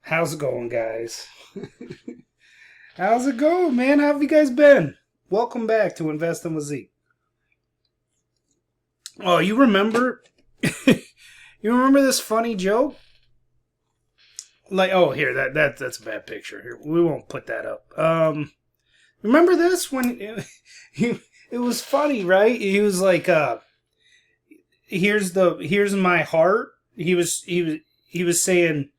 How's it going, guys? How's it going, man? How have you guys been? Welcome back to Investing with Zeke. Oh, you remember? You remember this funny joke? Like, oh, here, that's a bad picture. Here, we won't put that up. Remember this when it was funny, right? He was like, here's my heart. He was saying,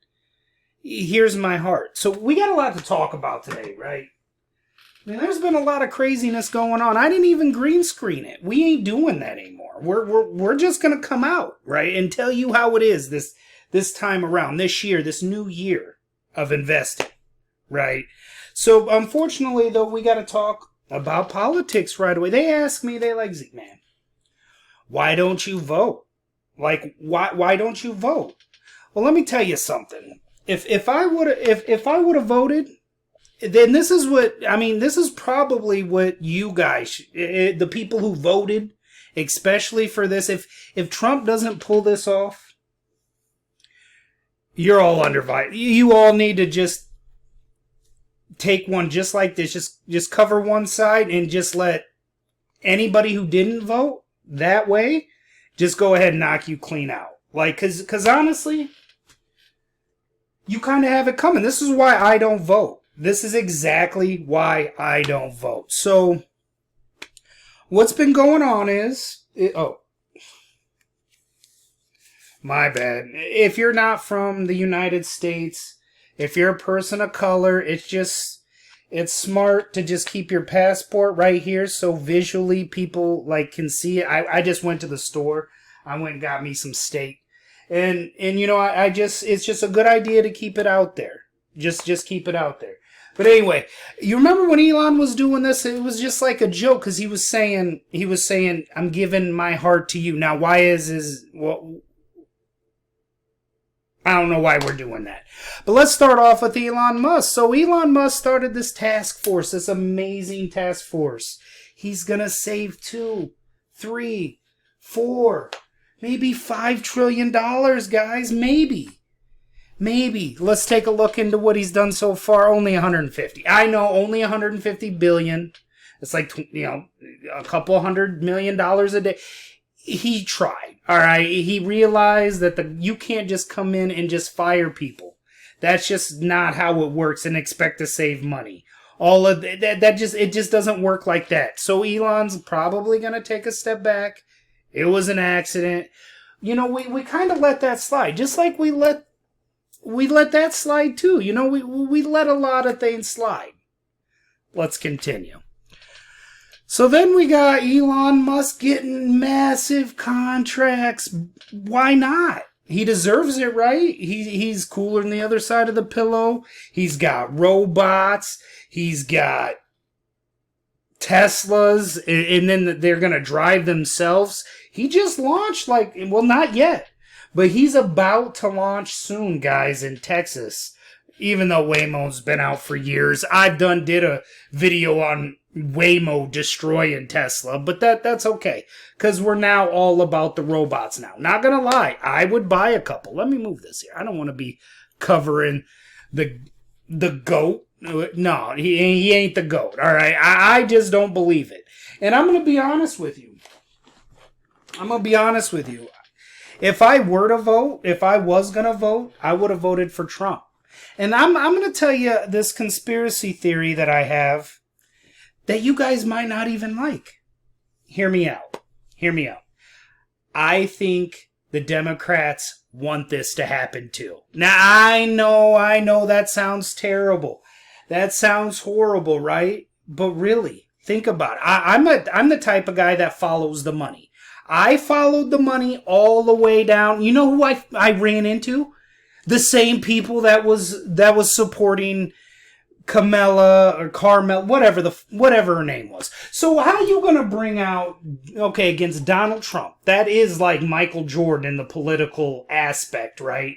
here's my heart. So we got a lot to talk about today, right? I mean, there's been a lot of craziness going on. I didn't even green screen it. We ain't doing that anymore. We're just gonna come out, right, and tell you how it is this time around, this year, this new year of investing, right? So unfortunately, though, we got to talk about politics right away. They ask me, they like, Zeke, man, why don't you vote? Like, why don't you vote? Well, let me tell you something. If I would have voted, then this is what I mean. This is probably what you guys, the people who voted, especially for this. If Trump doesn't pull this off, you're all undervoted. You all need to just take one just like this. Just cover one side and just let anybody who didn't vote that way just go ahead and knock you clean out. Like, cause honestly, you kind of have it coming. This is why I don't vote. This is exactly why I don't vote. So, what's been going on is... my bad. If you're not from the United States, if you're a person of color, it's smart to just keep your passport right here so visually people like can see it. I just went to the store. I went and got me some steak. And you know, it's just a good idea to keep it out there. Just keep it out there. But anyway, you remember when Elon was doing this? It was just like a joke because he was saying, I'm giving my heart to you. Now, why I don't know why we're doing that. But let's start off with Elon Musk. So Elon Musk started this task force, this amazing task force. He's going to save 2, 3, 4, maybe $5 trillion, guys. Maybe. Let's take a look into what he's done so far. Only 150. I know, only 150 billion. It's like, a couple $100 million a day. He tried, all right? He realized that you can't just come in and just fire people. That's just not how it works and expect to save money. All of that it just doesn't work like that. So Elon's probably going to take a step back. It was an accident. We kind of let that slide. Just like we let that slide too. We let a lot of things slide. Let's continue. So then we got Elon Musk getting massive contracts. Why not? He deserves it, right? He's cooler than the other side of the pillow. He's got robots. He's got Teslas, and then they're going to drive themselves. He just launched not yet, but he's about to launch soon, guys, in Texas. Even though Waymo's been out for years. Did a video on Waymo destroying Tesla, but that's okay, because we're now all about the robots now. Not gonna lie, I would buy a couple. Let me move this here. I don't want to be covering the goat. No, he ain't the goat, all right? I just don't believe it. And I'm gonna be honest with you. If I were to vote, if I was gonna vote, I would have voted for Trump. And I'm going to tell you this conspiracy theory that I have that you guys might not even like. Hear me out. I think the Democrats want this to happen too. Now, I know that sounds terrible. That sounds horrible, right? But really, think about it. I'm the type of guy that follows the money. I followed the money all the way down. You know who I ran into? The same people that was supporting Kamala or Carmel, whatever her name was. So how are you going to bring out, against Donald Trump? That is like Michael Jordan in the political aspect, right?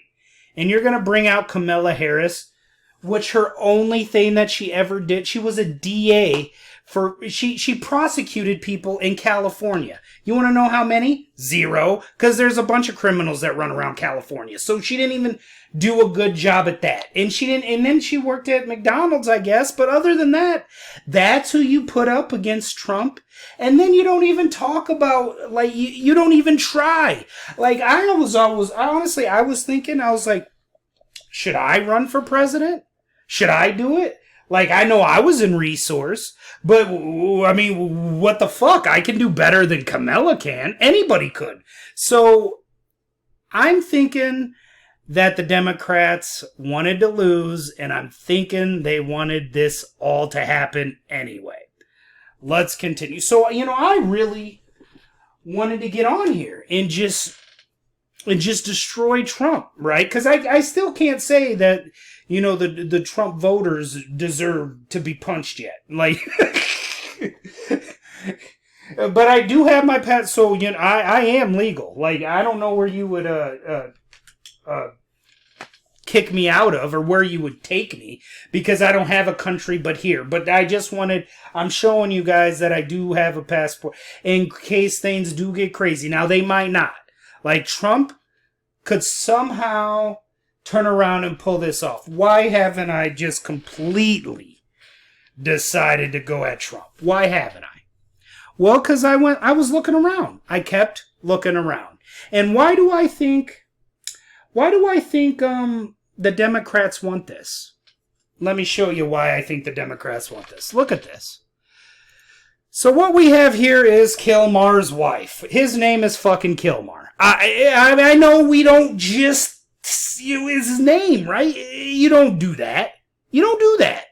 And you're going to bring out Kamala Harris. which her only thing that she ever did, she was a DA for, she prosecuted people in California. You want to know how many? 0, because there's a bunch of criminals that run around California. So she didn't even do a good job at that. And then she worked at McDonald's, I guess. But other than that, that's who you put up against Trump. And then you don't even talk about, like, you don't even try. Like, I was thinking, I was like, should I run for president? Should I do it? Like, I know I was in resource, but, I mean, what the fuck? I can do better than Kamala can. Anybody could. So, I'm thinking that the Democrats wanted to lose, and I'm thinking they wanted this all to happen anyway. Let's continue. So, I really wanted to get on here and just destroy Trump, right? Because I still can't say that, the Trump voters deserve to be punched yet. Like, but I do have my pet, so, I am legal. Like, I don't know where you would, kick me out of, or where you would take me, because I don't have a country but here. But I'm showing you guys that I do have a passport in case things do get crazy. Now, they might not. Like, Trump could somehow turn around and pull this off. Why haven't I just completely decided to go at Trump? Why haven't I? Well, because I was looking around. I kept looking around. And why do I think the Democrats want this? Let me show you why I think the Democrats want this. Look at this. So what we have here is Kilmar's wife. His name is fucking Kilmar. I know we don't just use his name, right? You don't do that. You don't do that.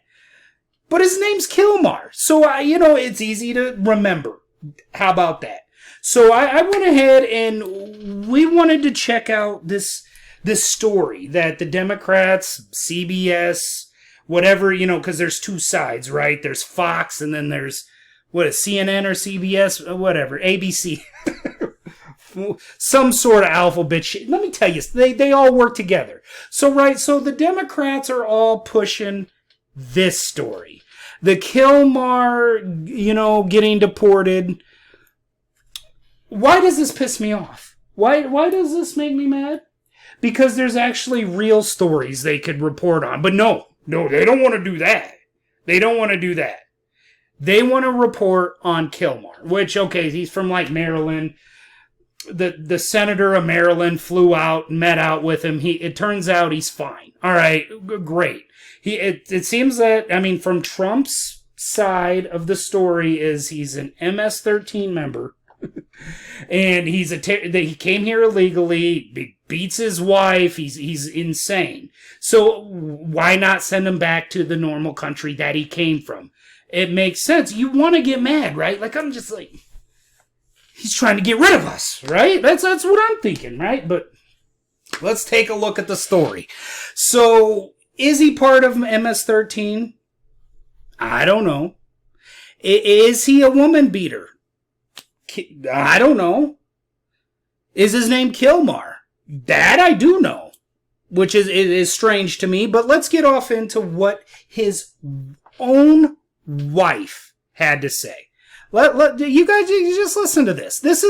But his name's Kilmar. So, it's easy to remember. How about that? So I went ahead and we wanted to check out this story that the Democrats, CBS, whatever, because there's two sides, right? There's Fox, and then there's, CNN or CBS, whatever, ABC. Some sort of alphabet shit. Let me tell you, they all work together. So the Democrats are all pushing this story. The Kilmar, getting deported. Why does this piss me off? Why does this make me mad? Because there's actually real stories they could report on. But no, they don't want to do that. They don't want to do that. They want to report on Kilmar, which, okay, he's from, like, Maryland. The senator of Maryland flew out, met out with him. It turns out he's fine. All right, great. It seems that, from Trump's side of the story is he's an MS-13 member. And he came here illegally, beats his wife, he's insane. So why not send him back to the normal country that he came from? It makes sense. You want to get mad, right? Like, I'm just like, he's trying to get rid of us, right? That's what I'm thinking, right? But let's take a look at the story. So, is he part of MS-13? I don't know. Is he a woman beater? I don't know. Is his name Kilmar? That I do know, which is strange to me. But let's get off into what his own wife had to say. You guys, you just listen to this. This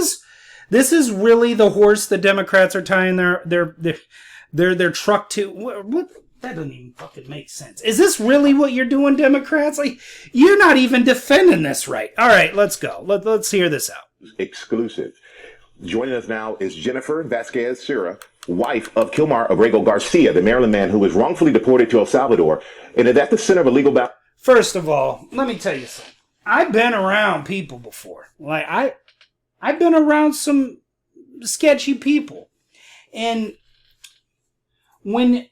is really the horse the Democrats are tying their truck to. What? That doesn't even fucking make sense. Is this really what you're doing, Democrats? Like, you're not even defending this right. All right, let's go. Let's hear this out. Exclusive. Joining us now is Jennifer Vasquez Sura, wife of Kilmar Abrego Garcia, the Maryland man who was wrongfully deported to El Salvador, and is at the center of a legal battle. First of all, let me tell you something. I've been around people before. Like, I've been around some sketchy people. And when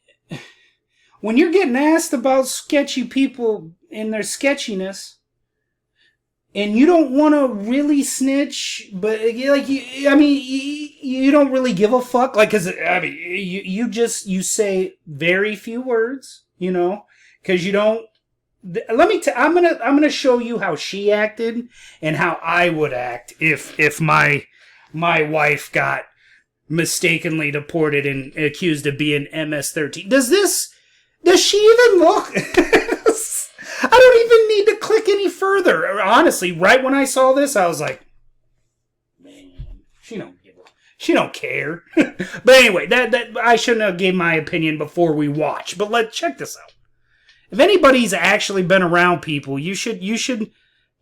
you're getting asked about sketchy people and their sketchiness, and you don't want to really snitch, but like you don't really give a fuck, like, cause you say very few words, cause you don't. I'm gonna show you how she acted and how I would act if my wife got mistakenly deported and accused of being MS-13. Does Does she even look? I don't even need to click any further. Honestly, right when I saw this, I was like, man, she don't care. But anyway, that I shouldn't have gave my opinion before we watch. But let's check this out. If anybody's actually been around people, you should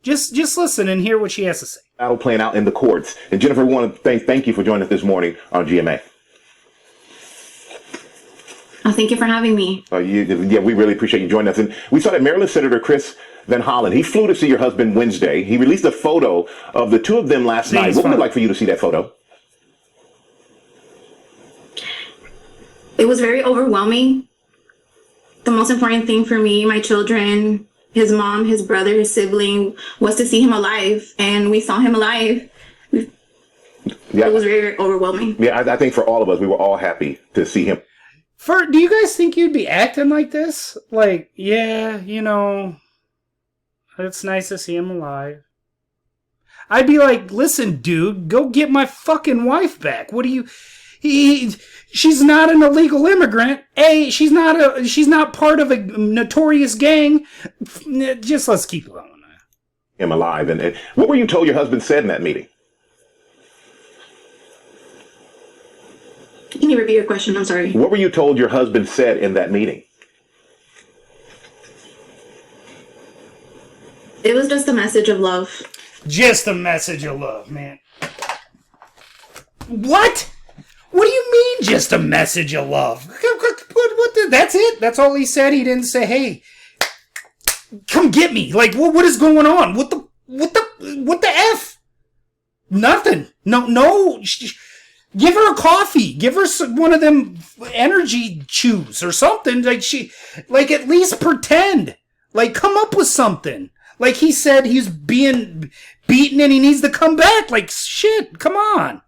just listen and hear what she has to say. Battle playing out in the courts. And Jennifer, we want to thank you for joining us this morning on GMA. Oh, thank you for having me. Yeah, we really appreciate you joining us. And we saw that Maryland Senator Chris Van Hollen, he flew to see your husband Wednesday. He released a photo of the two of them last night. What would it like for you to see that photo? It was very overwhelming. The most important thing for me, my children, his mom, his brother, his sibling, was to see him alive. And we saw him alive. Yeah. It was very, very overwhelming. Yeah, I think for all of us, we were all happy to see him. Do you guys think you'd be acting like this? Like, yeah, it's nice to see him alive. I'd be like, listen, dude, go get my fucking wife back. What do you... she's not an illegal immigrant. She's not part of a notorious gang. Just let's keep going. Him alive. And what were you told your husband said in that meeting? Can you repeat your question? I'm sorry. What were you told your husband said in that meeting? It was just a message of love. Just a message of love, man. What? What do you mean, just a message of love? That's it? That's all he said? He didn't say, hey, come get me. Like, what is going on? What the F? Nothing. No. Give her a coffee. Give her one of them energy chews or something. Like at least pretend. Like, come up with something. Like he said he's being beaten and he needs to come back. Like, shit, come on.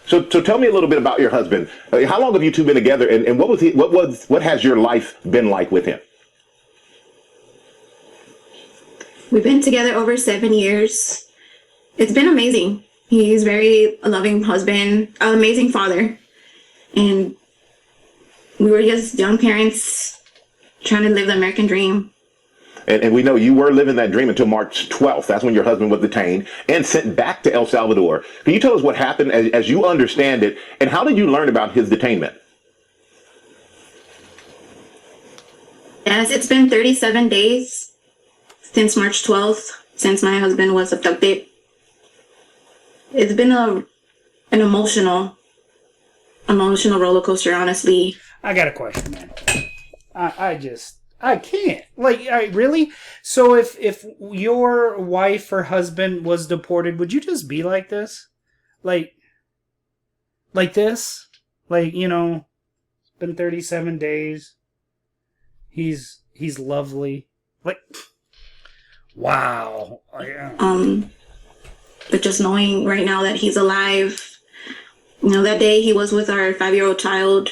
So tell me a little bit about your husband. How long have you two been together, and what has your life been like with him? We've been together over 7 years. It's been amazing. He's very loving husband, an amazing father. And we were just young parents trying to live the American dream. And we know you were living that dream until March 12th. That's when your husband was detained and sent back to El Salvador. Can you tell us what happened as you understand it, and how did you learn about his detainment? Yes, it's been 37 days since March 12th, since my husband was abducted. It's been an emotional roller coaster, honestly. I got a question, man. I can't. Like, really? So if your wife or husband was deported, would you just be like this? Like this? Like, it's been 37 days. He's lovely. Like, wow. But just knowing right now that he's alive, that day he was with our 5-year-old child,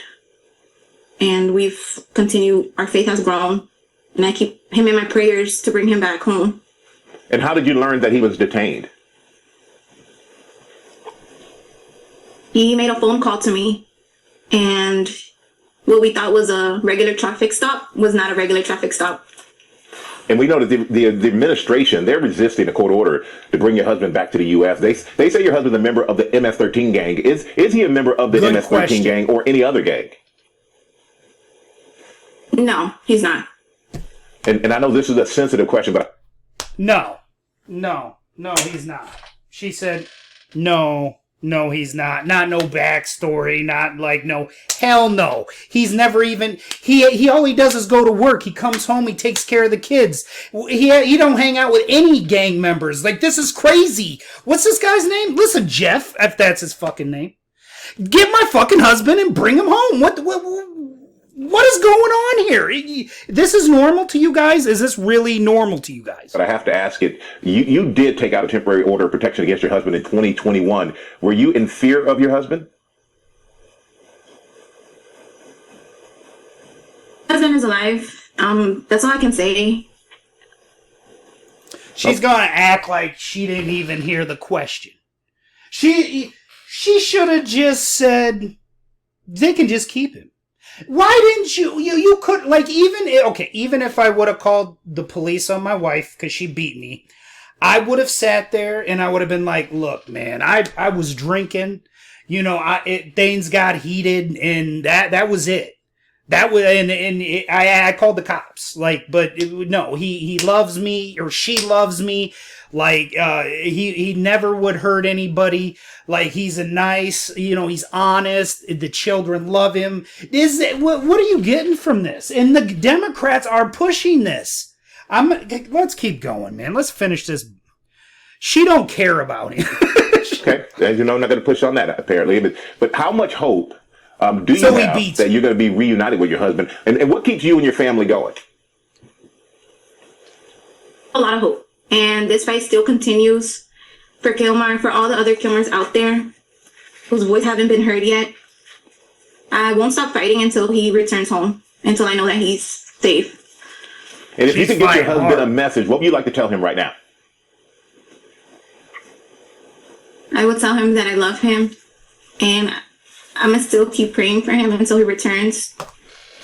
and we've continued, our faith has grown, and I keep him in my prayers to bring him back home. And how did you learn that he was detained? He made a phone call to me, and what we thought was a regular traffic stop was not a regular traffic stop. And we know that the administration, they're resisting a court order to bring your husband back to the U.S. They say your husband's a member of the MS-13 gang. Is he a member of the Good MS-13 question. gang or any other gang? No, he's not. And I know this is a sensitive question, but... No, he's not. She said, no, he's not. Not no backstory, not like no. Hell no. He's never even, he all he does is go to work. He comes home, he takes care of the kids. He don't hang out with any gang members. Like, this is crazy. What's this guy's name? Listen, Jeff, if that's his fucking name. Get my fucking husband and bring him home. What is going on here? This is normal to you guys? Is this really normal to you guys? But I have to ask it. You did take out a temporary order of protection against your husband in 2021. Were you in fear of your husband? Husband is alive. That's all I can say. She's gonna act like she didn't even hear the question. She should have just said, they can just keep him. Why didn't you could, like, even if I would have called the police on my wife because she beat me, I would have sat there and I would have been like, look, man, I was drinking, things got heated and that was it. That was, I called the cops, like, but no, he loves me or she loves me. Like, he never would hurt anybody. Like, he's a nice, he's honest. The children love him. What are you getting from this? And the Democrats are pushing this. Let's keep going, man. Let's finish this. She don't care about him. Okay. And I'm not going to push on that, apparently. But how much hope do you have that you're going to be reunited with your husband? And what keeps you and your family going? A lot of hope. And this fight still continues for Kilmar, for all the other Kilmars out there whose voice haven't been heard yet. I won't stop fighting until he returns home, until I know that he's safe. And if you could get your husband a message, what would you like to tell him right now? I will tell him that I love him, and I'm going to still keep praying for him until he returns,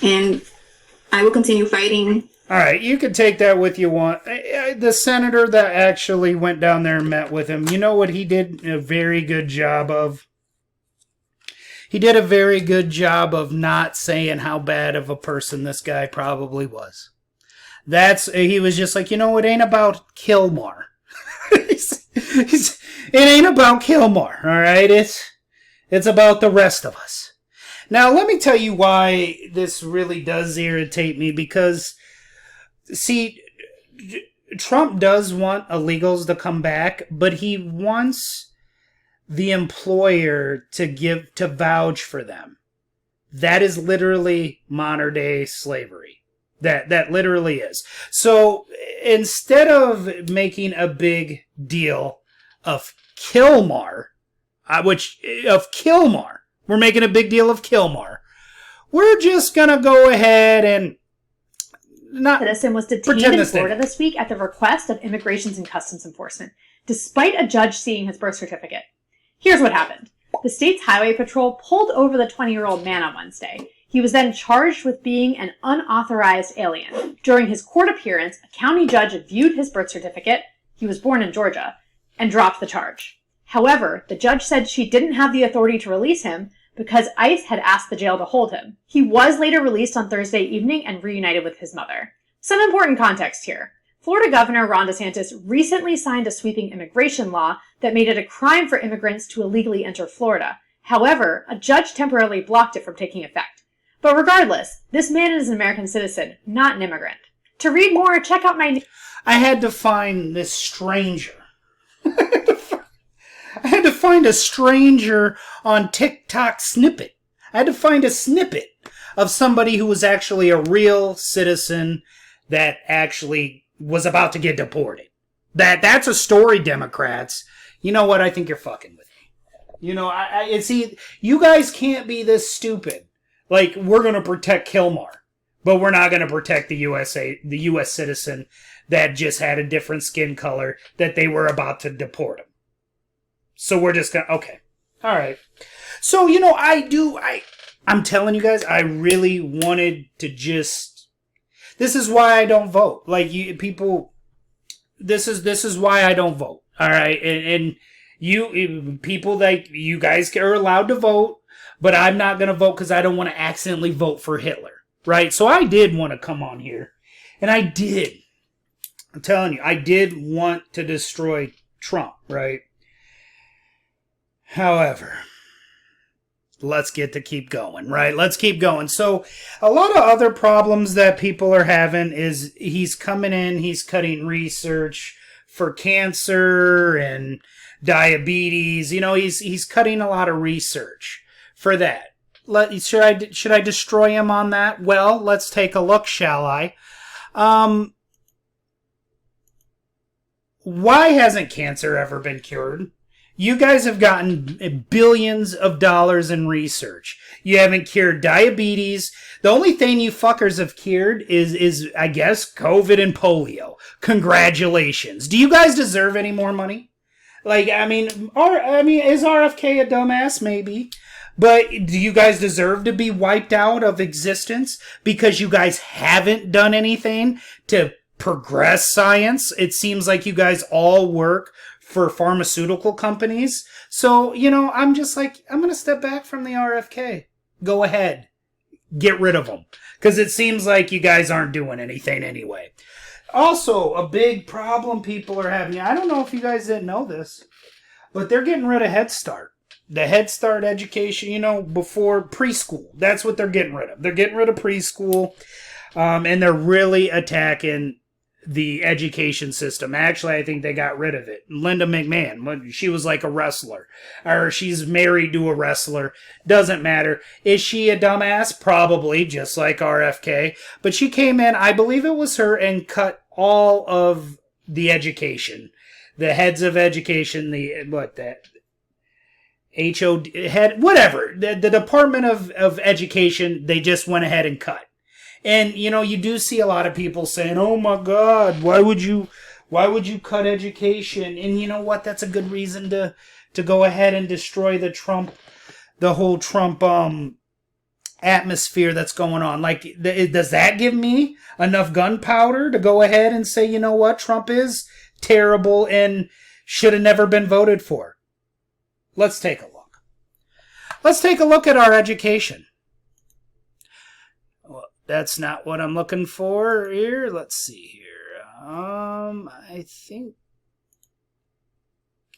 and I will continue fighting. All right, you can take that with you want. The senator that actually went down there and met with him, you know what he did a very good job of? He did a very good job of not saying how bad of a person this guy probably was. He was just like, it ain't about Kilmar. It ain't about Kilmar, all right? It's about the rest of us. Now, let me tell you why this really does irritate me, because see, Trump does want illegals to come back, but he wants the employer to vouch for them. That is literally modern day slavery. That literally is. So instead of making a big deal of Kilmar, we're making a big deal of Kilmar. We're just gonna go ahead and citizen was detained in Florida this week at the request of Immigration and Customs Enforcement, despite a judge seeing his birth certificate. Here's what happened. The state's highway patrol pulled over the 20-year-old man on Wednesday. He was then charged with being an unauthorized alien. During his court appearance, a county judge viewed his birth certificate, he was born in Georgia, and dropped the charge. However, the judge said she didn't have the authority to release him because ICE had asked the jail to hold him. He was later released on Thursday evening and reunited with his mother. Some important context here. Florida Governor Ron DeSantis recently signed a sweeping immigration law that made it a crime for immigrants to illegally enter Florida. However, a judge temporarily blocked it from taking effect. But regardless, this man is an American citizen, not an immigrant. To read more, check out my... I had to find this stranger. I had to find a stranger on TikTok snippet. I had to find a snippet of somebody who was actually a real citizen that actually was about to get deported. That's a story, Democrats. You know what? I think you're fucking with me. See, you guys can't be this stupid. Like, we're going to protect Kilmar, but we're not going to protect the U.S. citizen that just had a different skin color that they were about to deport him. So we're just going to, okay. All right. So, I'm telling you guys, I really wanted to just, this is why I don't vote. Like, this is why I don't vote. All right. And people, like, you guys are allowed to vote, but I'm not going to vote because I don't want to accidentally vote for Hitler. Right. So I did want to come on here. And I did. I'm telling you, I did want to destroy Trump. Right. However, let's keep going, right? Let's keep going. So a lot of other problems that people are having is he's coming in, he's cutting research for cancer and diabetes. He's cutting a lot of research for that. Should I destroy him on that? Well, let's take a look, shall I? Why hasn't cancer ever been cured? You guys have gotten billions of dollars in research. You haven't cured diabetes. The only thing you fuckers have cured is I guess, COVID and polio. Congratulations. Do you guys deserve any more money? Like, is RFK a dumbass? Maybe. But do you guys deserve to be wiped out of existence because you guys haven't done anything to progress science? It seems like you guys all work for pharmaceutical companies. So, I'm just like, I'm going to step back from the RFK. Go ahead. Get rid of them. Because it seems like you guys aren't doing anything anyway. Also, a big problem people are having, I don't know if you guys didn't know this, but they're getting rid of Head Start. The Head Start education, before preschool. That's what they're getting rid of. They're getting rid of preschool, and they're really attacking the education system. Actually, I think they got rid of it. Linda McMahon, she was like a wrestler, or she's married to a wrestler. Doesn't matter. Is she a dumbass? Probably, just like RFK. But she came in, I believe it was her, and cut all of the education. The heads of education, HOD, head, whatever, the Department of Education, they just went ahead and cut. And, you do see a lot of people saying, oh my God, why would you cut education? And you know what? That's a good reason to go ahead and destroy the whole Trump atmosphere that's going on. Like, does that give me enough gunpowder to go ahead and say, you know what? Trump is terrible and should have never been voted for. Let's take a look. Let's take a look at our education. Well, that's not what I'm looking for here. Let's see here. I think...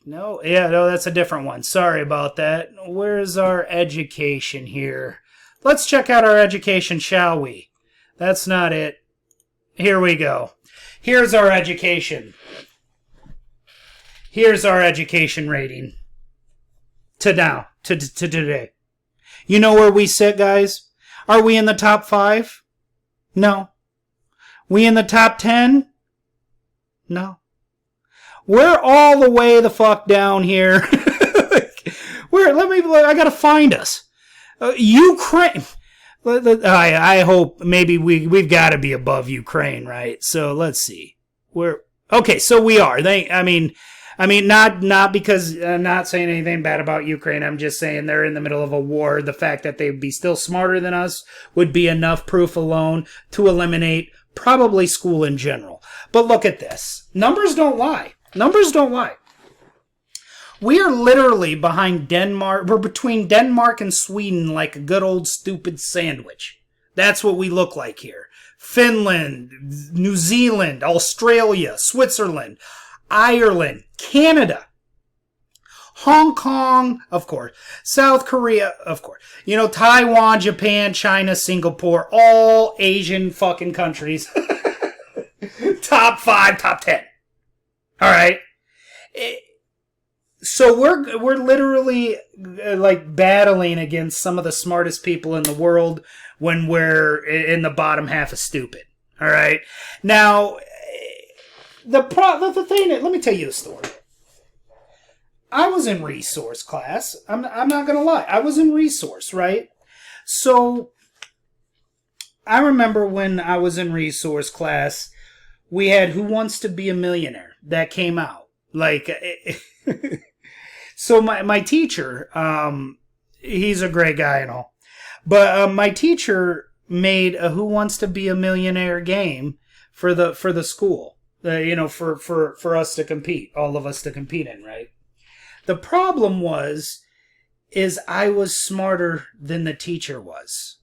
No, that's a different one. Sorry about that. Where's our education here? Let's check out our education, shall we? That's not it. Here we go. Here's our education. Here's our education rating. To today. You know where we sit, guys? Are we in the top 5? No. We in the top 10? No. We're all the way the fuck down here. I gotta find us. Ukraine. I hope maybe we've got to be above Ukraine, right? So let's see. Okay, so we are. Not because I'm not saying anything bad about Ukraine. I'm just saying they're in the middle of a war. The fact that they'd be still smarter than us would be enough proof alone to eliminate probably school in general. But look at this. Numbers don't lie. Numbers don't lie. We are literally behind Denmark. We're between Denmark and Sweden like a good old stupid sandwich. That's what we look like here. Finland, New Zealand, Australia, Switzerland, Ireland, Canada, Hong Kong, of course, South Korea, of course, Taiwan, Japan, China, Singapore, all Asian fucking countries. Top 5, top 10. All right. So we're literally like battling against some of the smartest people in the world when we're in the bottom half of stupid. All right. Now, the thing, let me tell you a story. I was in resource class. I'm not going to lie. I was in resource, right? So I remember when I was in resource class, we had Who Wants to Be a Millionaire that came out. Like, so my teacher, he's a great guy and all, but my teacher made a Who Wants to Be a Millionaire game for the school. For us to compete, all of us to compete in, right? The problem is I was smarter than the teacher was.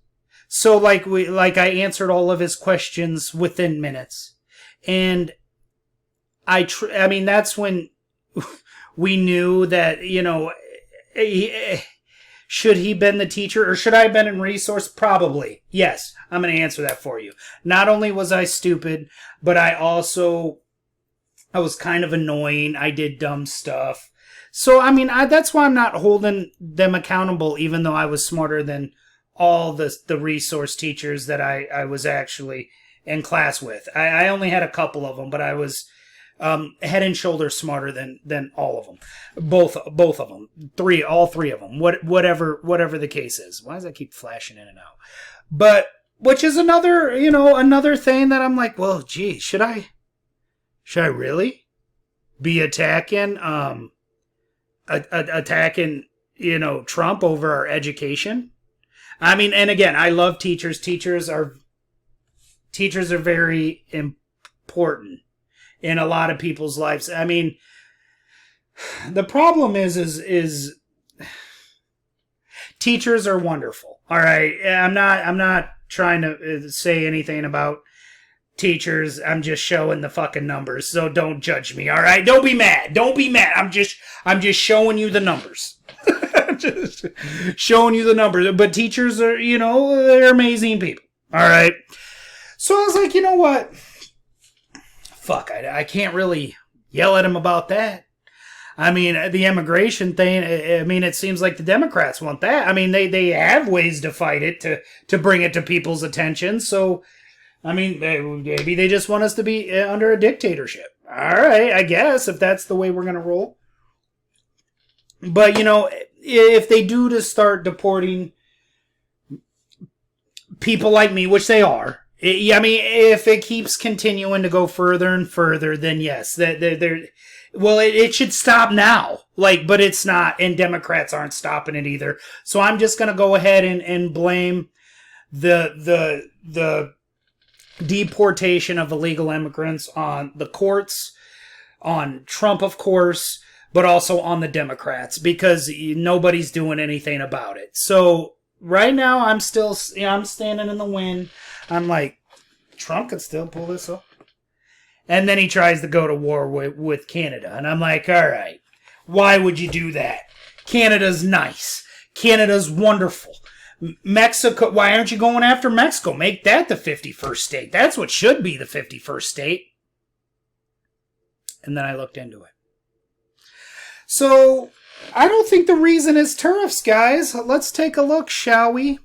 So I answered all of his questions within minutes. And that's when we knew that, should he been the teacher or should I have been in resource? Probably. Yes, I'm going to answer that for you. Not only was I stupid, but I was kind of annoying. I did dumb stuff. So, that's why I'm not holding them accountable, even though I was smarter than all the resource teachers that I was actually in class with. I only had a couple of them, but I was head and shoulders smarter than all of them. Both of them. All three of them. Whatever the case is. Why does that keep flashing in and out? But, which is another thing that I'm like, well, gee, should I really be attacking Trump over our education. I mean, and again, I love teachers. Teachers are very important in a lot of people's lives. I mean, the problem is teachers are wonderful. All right. I'm not trying to say anything about teachers. I'm just showing the fucking numbers. So don't judge me. All right. Don't be mad. I'm just showing you the numbers. Just showing you the numbers. But teachers are, they're amazing people. All right. So I was like, you know what? Fuck, I can't really yell at him about that. I mean, the immigration thing, I mean, it seems like the Democrats want that. I mean, they have ways to fight it, to bring it to people's attention. So, I mean, maybe they just want us to be under a dictatorship. All right, I guess, if that's the way we're going to roll. But, if they do to start deporting people like me, which they are, I mean, if it keeps continuing to go further and further, then yes, it should stop now. But it's not, and Democrats aren't stopping it either. So I'm just going to go ahead and blame the deportation of illegal immigrants on the courts, on Trump, of course, but also on the Democrats, because nobody's doing anything about it. So right now, I'm standing in the wind. I'm like, Trump could still pull this off. And then he tries to go to war with Canada. And I'm like, all right, why would you do that? Canada's nice. Canada's wonderful. Mexico, why aren't you going after Mexico? Make that the 51st state. That's what should be the 51st state. And then I looked into it. So, I don't think the reason is tariffs, guys. Let's take a look, shall we?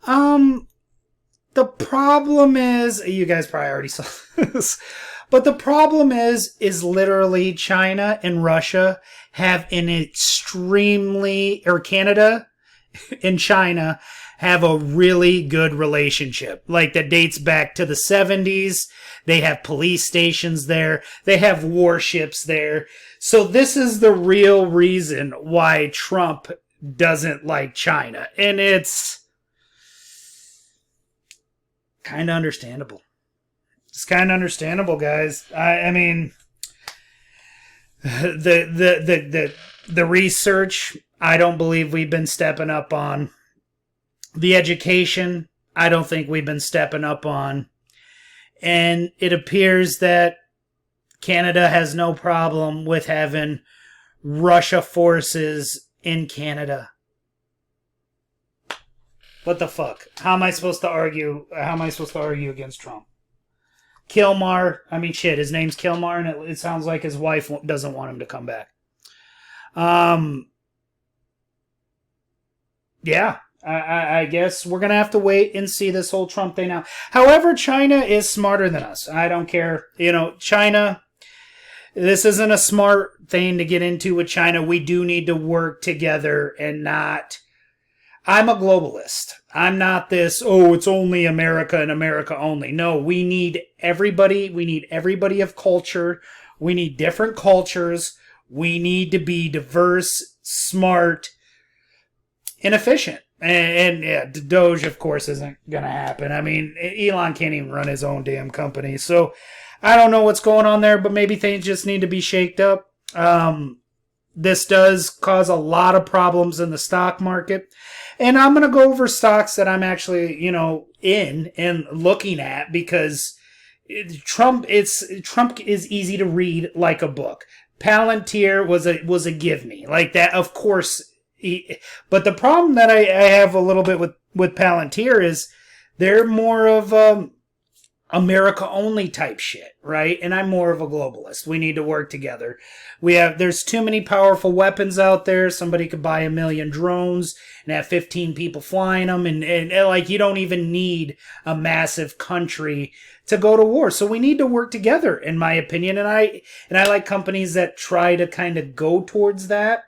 The problem is, you guys probably already saw this, but the problem is literally China and Russia have Canada and China have a really good relationship. That dates back to the 70s. They have police stations there. They have warships there. So this is the real reason why Trump doesn't like China. And it's kind of understandable. It's kind of understandable, guys. I mean, the research, I don't believe we've been stepping up on. The education, I don't think we've been stepping up on. And it appears that Canada has no problem with having Russia forces in Canada. What the fuck? How am I supposed to argue? How am I supposed to argue against Trump? Kilmar, I mean, shit, his name's Kilmar, and it sounds like his wife doesn't want him to come back. Yeah, I guess we're going to have to wait and see this whole Trump thing now. However, China is smarter than us. I don't care. China, this isn't a smart thing to get into with China. We do need to work together and not... I'm a globalist. I'm not this, it's only America and America only. No, we need everybody. We need everybody of culture. We need different cultures. We need to be diverse, smart, and efficient. And yeah, Doge, of course, isn't going to happen. I mean, Elon can't even run his own damn company. So I don't know what's going on there, but maybe things just need to be shaked up. This does cause a lot of problems in the stock market. And I'm going to go over stocks that I'm actually, in and looking at, because Trump is easy to read like a book. Palantir was a give me like that. Of course. But the problem that I have a little bit with Palantir is they're more of America only type shit, right? And I'm more of a globalist. We need to work together. There's too many powerful weapons out there. Somebody could buy 1 million drones and have 15 people flying them. And you don't even need a massive country to go to war. So we need to work together, in my opinion. And I like companies that try to kind of go towards that.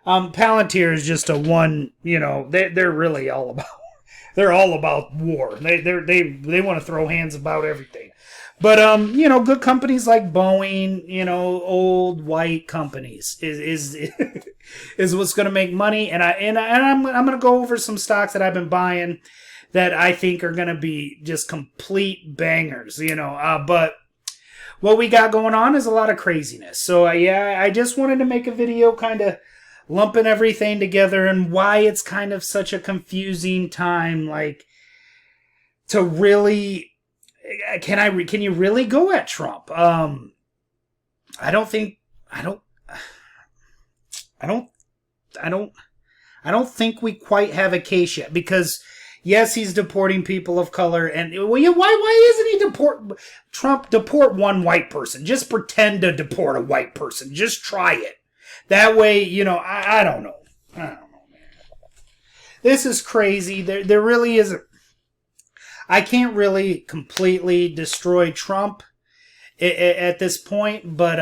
Palantir is just a one, they're really all about, they're all about war. They want to throw hands about everything. But good companies like Boeing, old white companies is is what's going to make money. And I'm going to go over some stocks that I've been buying that I think are going to be just complete bangers, but what we got going on is a lot of craziness. So I just wanted to make a video kind of lumping everything together and why it's kind of such a confusing time, like to really, can you really go at Trump? I don't think we quite have a case yet, because yes, he's deporting people of color, and why isn't he deport one white person? Just pretend to deport a white person. Just try it. That way, I don't know. I don't know, man. This is crazy. There really isn't. I can't really completely destroy Trump at this point, but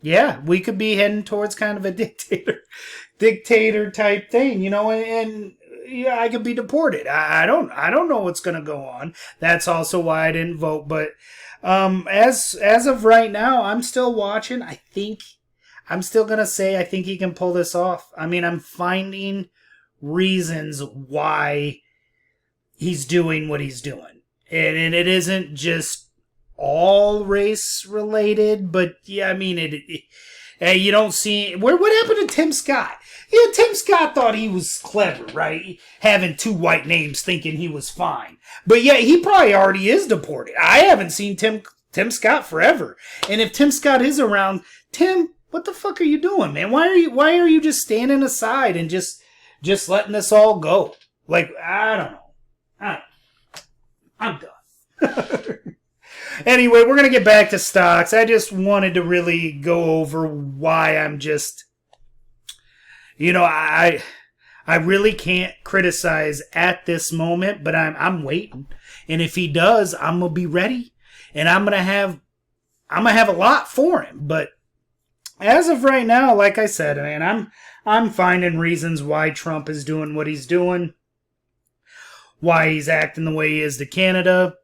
yeah, we could be heading towards kind of a dictator type thing, and yeah, I could be deported. I don't know what's going to go on. That's also why I didn't vote. But as of right now, I'm still watching. I'm still going to say I think he can pull this off. I mean, I'm finding reasons why he's doing what he's doing. And it isn't just all race related, but yeah, I mean, you don't see what happened to Tim Scott? Yeah, Tim Scott thought he was clever, right? Having two white names, thinking he was fine. But yeah, he probably already is deported. I haven't seen Tim Scott forever. And if Tim Scott is around, Tim, what the fuck are you doing, man? Why are you just standing aside and just letting this all go? Like, I don't know. I'm done. Anyway, we're going to get back to stocks. I just wanted to really go over why I'm just, I really can't criticize at this moment, but I'm waiting. And if he does, I'm going to be ready, and I'm going to have a lot for him. But as of right now, like I said, man, I'm finding reasons why Trump is doing what he's doing, why he's acting the way he is to Canada.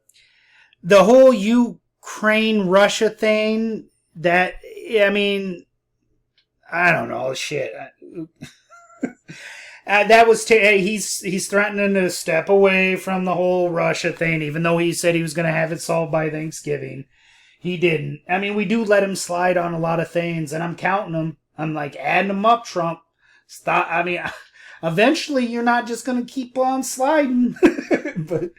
The whole Ukraine-Russia thing, I don't know, shit. That was he's threatening to step away from the whole Russia thing, even though he said he was going to have it solved by Thanksgiving. He didn't. I mean, we do let him slide on a lot of things, and I'm counting them. I'm like adding them up, Trump. Stop. I mean, eventually you're not just going to keep on sliding, but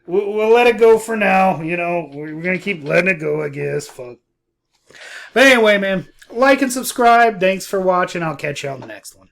we'll let it go for now. We're going to keep letting it go, I guess. Fuck. But anyway, man, like and subscribe. Thanks for watching. I'll catch you on the next one.